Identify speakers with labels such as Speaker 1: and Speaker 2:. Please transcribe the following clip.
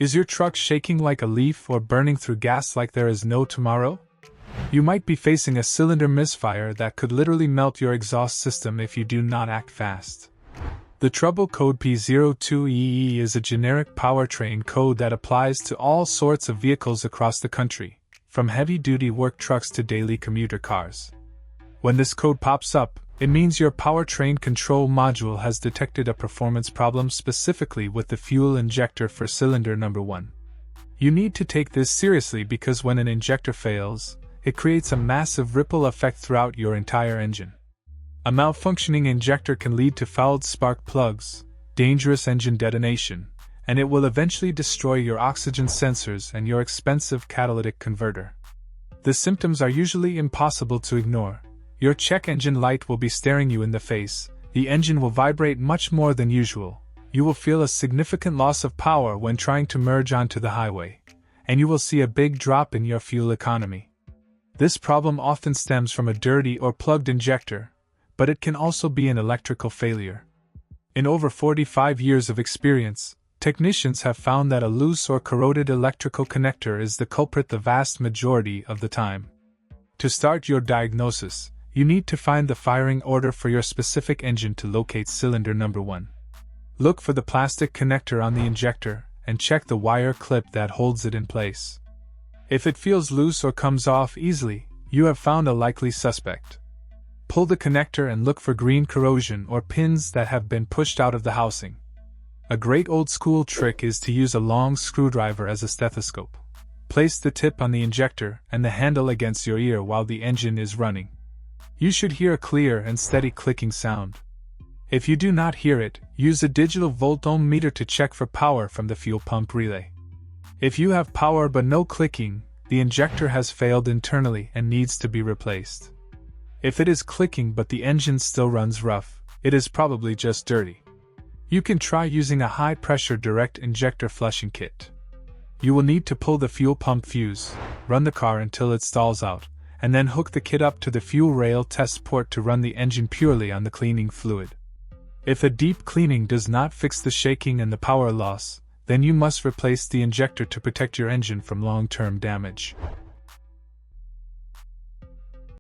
Speaker 1: Is your truck shaking like a leaf or burning through gas like there is no tomorrow? You might be facing a cylinder misfire that could literally melt your exhaust system if you do not act fast. The trouble code P02EE is a generic powertrain code that applies to all sorts of vehicles across the country, from heavy-duty work trucks to daily commuter cars. When this code pops up, it means your powertrain control module has detected a performance problem specifically with the fuel injector for cylinder number 1. You need to take this seriously because when an injector fails, it creates a massive ripple effect throughout your entire engine. A malfunctioning injector can lead to fouled spark plugs, dangerous engine detonation, and it will eventually destroy your oxygen sensors and your expensive catalytic converter. The symptoms are usually impossible to ignore. Your check engine light will be staring you in the face, the engine will vibrate much more than usual, you will feel a significant loss of power when trying to merge onto the highway, and you will see a big drop in your fuel economy. This problem often stems from a dirty or plugged injector, but it can also be an electrical failure. In over 45 years of experience, technicians have found that a loose or corroded electrical connector is the culprit the vast majority of the time. To start your diagnosis, you need to find the firing order for your specific engine to locate cylinder number 1. Look for the plastic connector on the injector and check the wire clip that holds it in place. If it feels loose or comes off easily, you have found a likely suspect. Pull the connector and look for green corrosion or pins that have been pushed out of the housing. A great old-school trick is to use a long screwdriver as a stethoscope. Place the tip on the injector and the handle against your ear while the engine is running. You should hear a clear and steady clicking sound. If you do not hear it, use a digital volt-ohm meter to check for power from the fuel pump relay. If you have power but no clicking, the injector has failed internally and needs to be replaced. If it is clicking but the engine still runs rough, it is probably just dirty. You can try using a high-pressure direct injector flushing kit. You will need to pull the fuel pump fuse, run the car until it stalls out, and then hook the kit up to the fuel rail test port to run the engine purely on the cleaning fluid. If a deep cleaning does not fix the shaking and the power loss, then you must replace the injector to protect your engine from long-term damage.